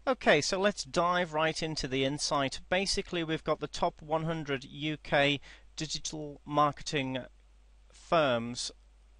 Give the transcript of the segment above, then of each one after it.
Okay, so let's dive right into the insight. Basically, we've got the top 100 UK digital marketing firms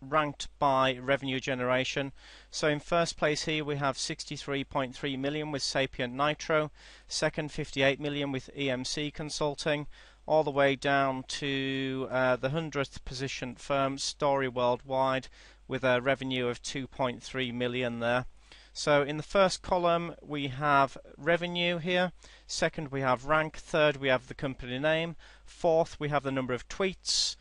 ranked by revenue generation. So in first place here we have 63.3 million with Sapient Nitro, second 58 million with EMC Consulting, all the way down to the 100th position firm, Story Worldwide, with a revenue of 2.3 million there. So in the first column we have revenue here, second we have rank, third we have the company name, fourth we have the number of tweets,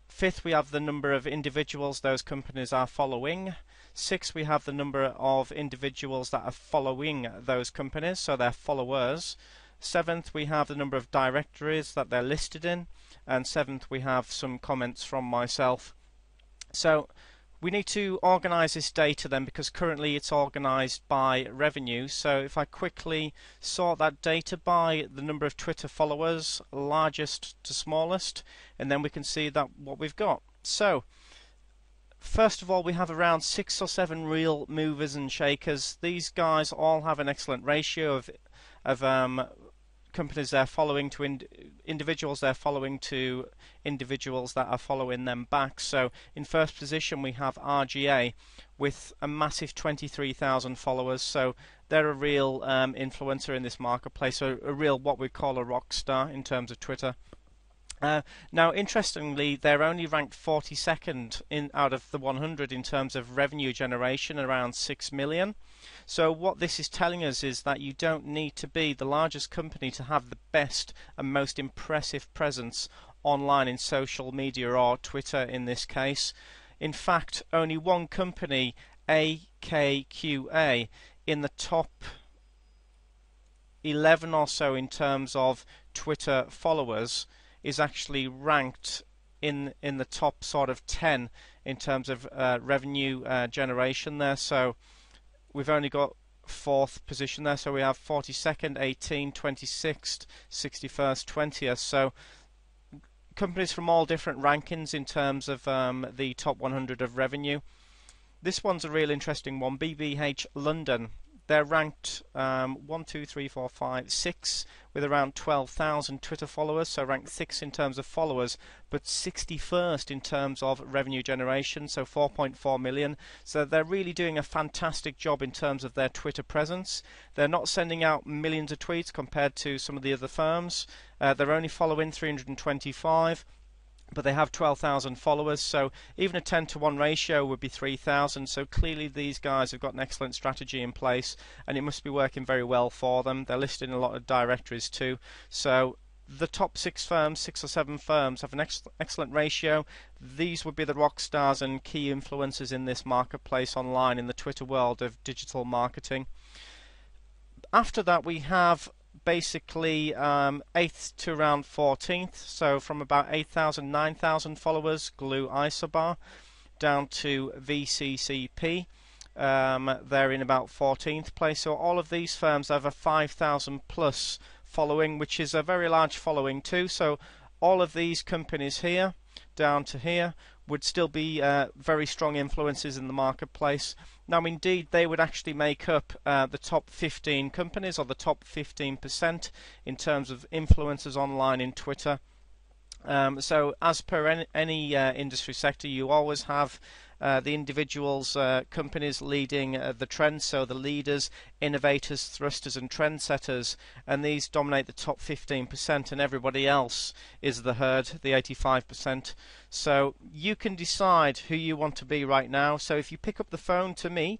fifth we have the number of individuals those companies are following, sixth we have the number of individuals that are following those companies, so they're followers, seventh we have the number of directories that they're listed in, and seventh we have some comments from myself. So we need to organize this data then, because currently it's organized by revenue. So if I quickly sort that data by the number of Twitter followers, largest to smallest, and then we can see that what we've got. So first of all, we have around 6 or 7 real movers and shakers. These guys all have an excellent ratio of companies they're following to individuals they're following to individuals that are following them back. So in first position we have RGA with a massive 23,000 followers, so they're a real influencer in this marketplace, so a real what we call a rock star in terms of Twitter. Now, interestingly, they're only ranked 42nd out of the 100 in terms of revenue generation, around 6 million. So what this is telling us is that you don't need to be the largest company to have the best and most impressive presence online in social media, or Twitter in this case. In fact, only one company, AKQA, in the top 11 or so in terms of Twitter followers, is actually ranked in the top sort of 10 in terms of revenue generation there. So we've only got 4th position there, so we have 42nd, 18th, 26th, 61st, 20th. So companies from all different rankings in terms of the top 100 of revenue. This one's a real interesting one. BBH London, they're ranked 1, 2, 3, 4, 5, 6 with around 12,000 Twitter followers, so ranked 6th in terms of followers, but 61st in terms of revenue generation, so 4.4 million. So they're really doing a fantastic job in terms of their Twitter presence. They're not sending out millions of tweets compared to some of the other firms. They're only following 325. But they have 12,000 followers, so even a 10-to-1 ratio would be 3,000. So clearly these guys have got an excellent strategy in place, and it must be working very well for them. They're listed in a lot of directories too. So the top 6 firms, 6 or 7 firms, have an excellent ratio. These would be the rock stars and key influencers in this marketplace online in the Twitter world of digital marketing. After that, we have basically 8th to around 14th, so from about 8,000, 9,000 followers, Glue Isobar, down to VCCP. They're in about 14th place. So all of these firms have a 5,000 plus following, which is a very large following too. So all of these companies here down to here would still be very strong influences in the marketplace. Now, indeed, they would actually make up the top 15 companies, or the top 15% in terms of influencers online in Twitter. So as per any industry sector, you always have the individuals, companies leading the trends, so the leaders, innovators, thrusters and trendsetters, and these dominate the top 15%, and everybody else is the herd, the 85%. So you can decide who you want to be right now. So if you pick up the phone to me,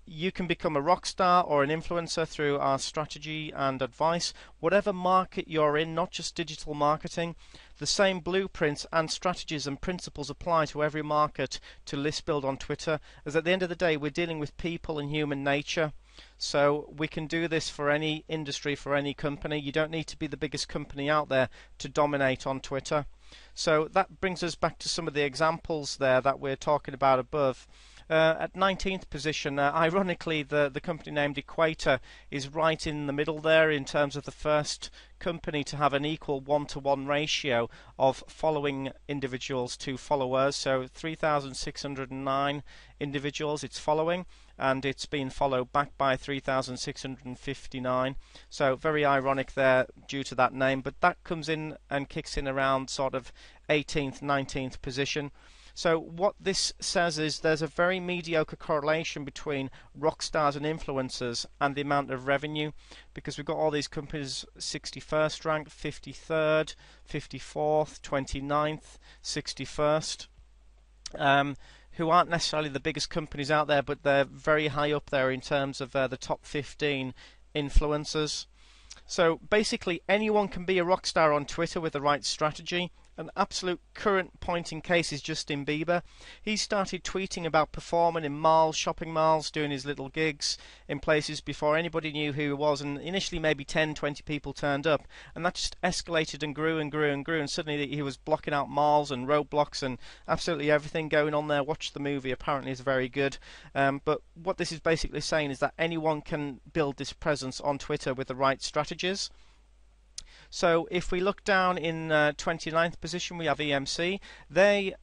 you can become a rock star or an influencer through our strategy and advice. Whatever market you're in, not just digital marketing, the same blueprints and strategies and principles apply to every market to list build on Twitter, as at the end of the day we're dealing with people and human nature. So we can do this for any industry, for any company. You don't need to be the biggest company out there to dominate on Twitter. So that brings us back to some of the examples there that we're talking about above. At 19th position, ironically, the company named Equator is right in the middle there in terms of the first company to have an equal 1-to-1 ratio of following individuals to followers. So 3,609 individuals it's following, and it's been followed back by 3,659. So very ironic there due to that name, but that comes in and kicks in around sort of 18th, 19th position. So what this says is there's a very mediocre correlation between rock stars and influencers and the amount of revenue, because we've got all these companies 61st ranked, 53rd, 54th, 29th, 61st, who aren't necessarily the biggest companies out there, but they're very high up there in terms of the top 15 influencers. So basically anyone can be a rock star on Twitter with the right strategy. An absolute current point in case is Justin Bieber. He started tweeting about performing in malls, shopping malls, doing his little gigs in places before anybody knew who he was, and initially maybe 10, 20 people turned up, and that just escalated and grew and grew and grew, and suddenly he was blocking out malls and roadblocks and absolutely everything going on there. Watch the movie, apparently is very good. But what this is basically saying is that anyone can build this presence on Twitter with the right strategies. So if we look down in 29th position, we have EMC. They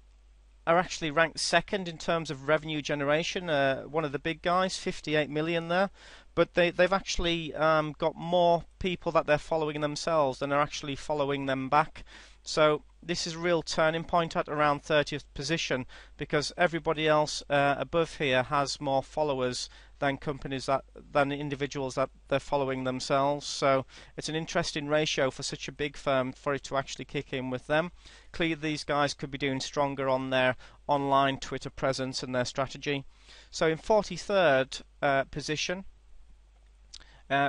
are actually ranked second in terms of revenue generation, one of the big guys, 58 million there. But they've actually got more people that they're following themselves than are actually following them back. So this is a real turning point at around 30th position, because everybody else above here has more followers than than individuals that they're following themselves. So it's an interesting ratio for such a big firm for it to actually kick in with them. Clearly these guys could be doing stronger on their online Twitter presence and their strategy. So in 43rd position,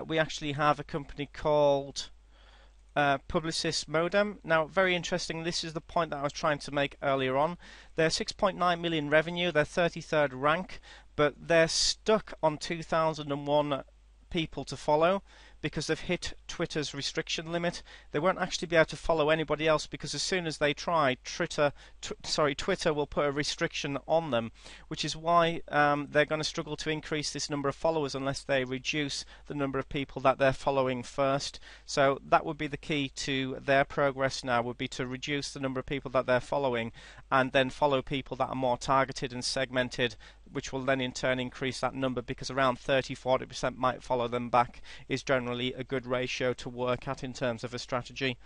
we actually have a company called Publicis Modem. Now, very interesting, this is the point that I was trying to make earlier on. They're 6.9 million revenue, they're 33rd rank, but they're stuck on 2001 people to follow because they've hit Twitter's restriction limit. They won't actually be able to follow anybody else, because as soon as they try, Twitter will put a restriction on them, which is why they're going to struggle to increase this number of followers unless they reduce the number of people that they're following first. So that would be the key to their progress now, would be to reduce the number of people that they're following and then follow people that are more targeted and segmented, which will then in turn increase that number, because around 30-40% might follow them back is generally a good ratio to work at in terms of a strategy.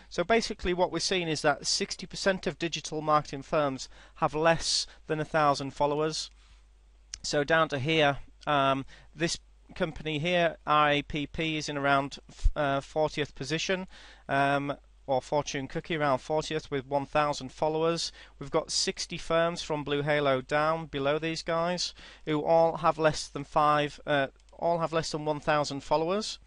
So basically what we're seeing is that 60% of digital marketing firms have less than 1,000 followers. So down to here, this company here, RAPP, is in around 40th position. Or Fortune Cookie around 40th with 1,000 followers. We've got 60 firms from Blue Halo down below these guys who all have less than 1,000 followers.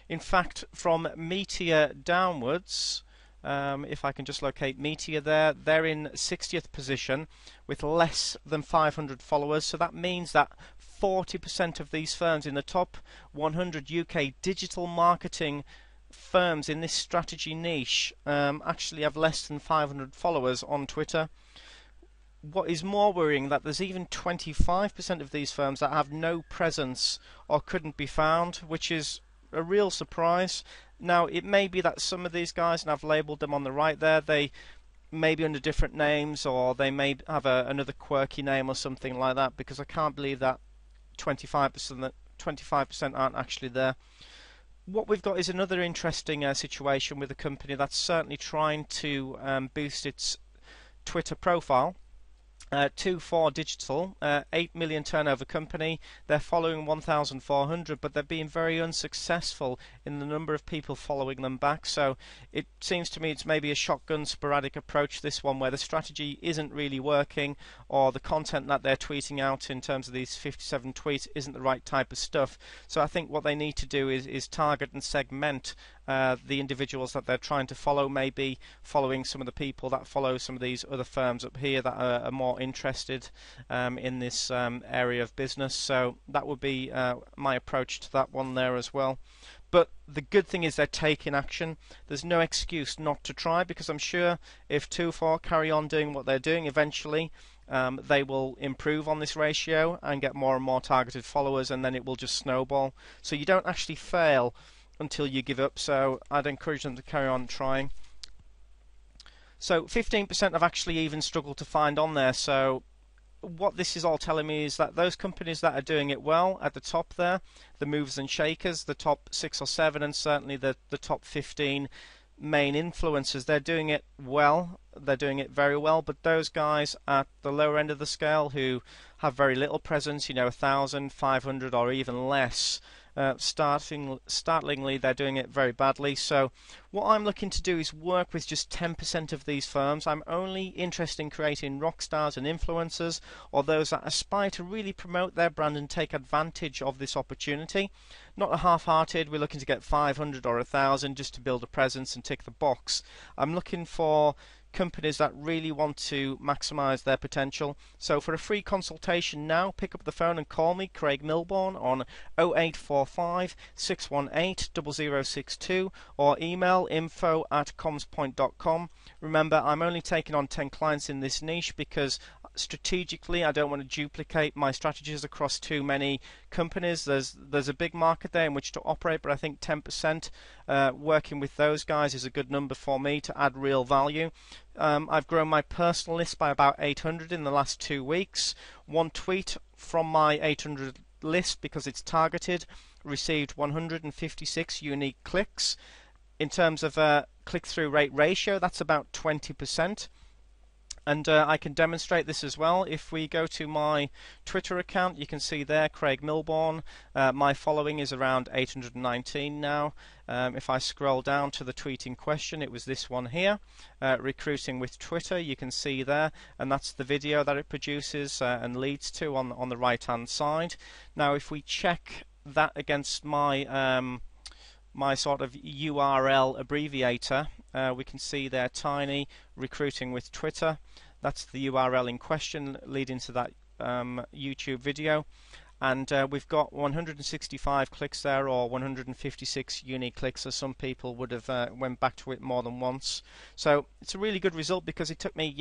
In fact, from Meteor downwards, if I can just locate Meteor there, they're in 60th position with less than 500 followers. So that means that 40% of these firms in the top 100 UK digital marketing firms in this strategy niche actually have less than 500 followers on Twitter. What is more worrying, that there's even 25% of these firms that have no presence or couldn't be found, which is a real surprise. Now, it may be that some of these guys, and I've labelled them on the right there, they may be under different names, or they may have another quirky name or something like that, because I can't believe that 25% aren't actually there. What we've got is another interesting situation with a company that's certainly trying to boost its Twitter profile. 24 Digital, 8 million turnover company. They're following 1,400, but they're being very unsuccessful in the number of people following them back. So it seems to me it's maybe a shotgun sporadic approach, this one, where the strategy isn't really working, or the content that they're tweeting out in terms of these 57 tweets isn't the right type of stuff. So I think what they need to do is target and segment the individuals that they're trying to follow, maybe following some of the people that follow some of these other firms up here that are more interested in this area of business. So that would be my approach to that one there as well. But the good thing is they're taking action. There's no excuse not to try, because I'm sure if 2-4 carry on doing what they're doing, eventually they will improve on this ratio and get more and more targeted followers, and then it will just snowball. So you don't actually fail until you give up, so I'd encourage them to carry on trying. So 15% have actually even struggled to find on there, so what this is all telling me is that those companies that are doing it well at the top there, the movers and shakers, the top 6 or 7, and certainly the top 15 main influencers, they're doing it well. They're doing it very well. But those guys at the lower end of the scale who have very little presence, 1,000, 500, or even less, startlingly, they're doing it very badly. So what I'm looking to do is work with just 10% of these firms. I'm only interested in creating rock stars and influencers, or those that aspire to really promote their brand and take advantage of this opportunity. Not a half-hearted, we're looking to get 500 or 1,000 just to build a presence and tick the box. I'm looking for companies that really want to maximize their potential. So for a free consultation now, pick up the phone and call me, Craig Milbourne, on 0845 618 0062, or email info@commspoint.com. Remember, I'm only taking on 10 clients in this niche because strategically I don't want to duplicate my strategies across too many companies. There's a big market there in which to operate, but I think 10% working with those guys is a good number for me to add real value. I've grown my personal list by about 800 in the last 2 weeks. One tweet from my 800 list, because it's targeted, received 156 unique clicks. In terms of click-through rate ratio, that's about 20%. And I can demonstrate this as well. If we go to my Twitter account, you can see there, Craig Milbourne. My following is around 819 now. If I scroll down to the tweet in question, it was this one here, Recruiting with Twitter. You can see there, and that's the video that it produces and leads to on the right-hand side. Now, if we check that against my my sort of URL abbreviator, we can see there, tiny, Recruiting with Twitter. That's the URL in question leading to that YouTube video. And we've got 165 clicks there, or 156 unique clicks, as some people would have went back to it more than once. So it's a really good result, because it took me,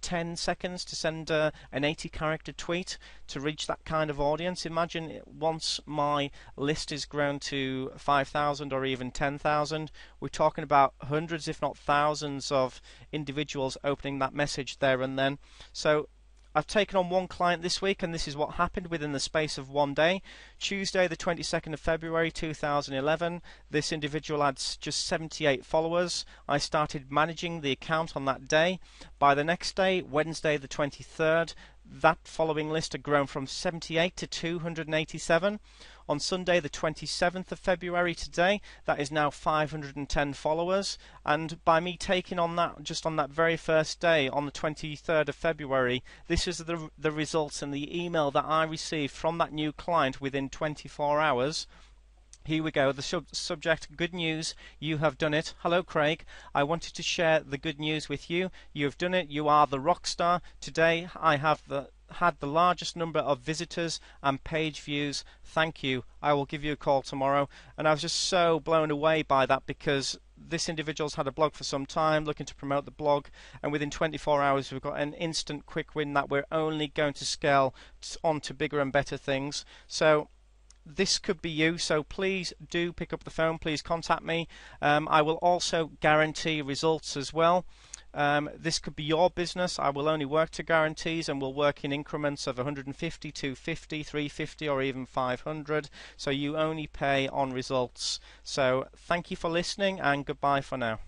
10 seconds to send an 80-character tweet to reach that kind of audience. Imagine once my list is grown to 5,000 or even 10,000, we're talking about hundreds, if not thousands, of individuals opening that message there and then. So I've taken on one client this week, and this is what happened within the space of one day. Tuesday, the 22nd of February 2011, this individual had just 78 followers. I started managing the account on that day. By the next day, Wednesday the 23rd, that following list had grown from 78 to 287. On Sunday the 27th of February today, that is now 510 followers, and by me taking on that just on that very first day, on the 23rd of February, this is the results and the email that I received from that new client within 24 hours. Here we go, the subject, good news, you have done it. Hello Craig, I wanted to share the good news with you. You have done it, you are the rock star. Today I have had the largest number of visitors and page views. Thank you. I will give you a call tomorrow. And I was just so blown away by that, because this individual's had a blog for some time, looking to promote the blog, and within 24 hours we've got an instant quick win that we're only going to scale on to bigger and better things. So this could be you, so please do pick up the phone, please contact me. I will also guarantee results as well. This could be your business. I will only work to guarantees, and will work in increments of 150, 250, 350, or even 500. So you only pay on results. So thank you for listening, and goodbye for now.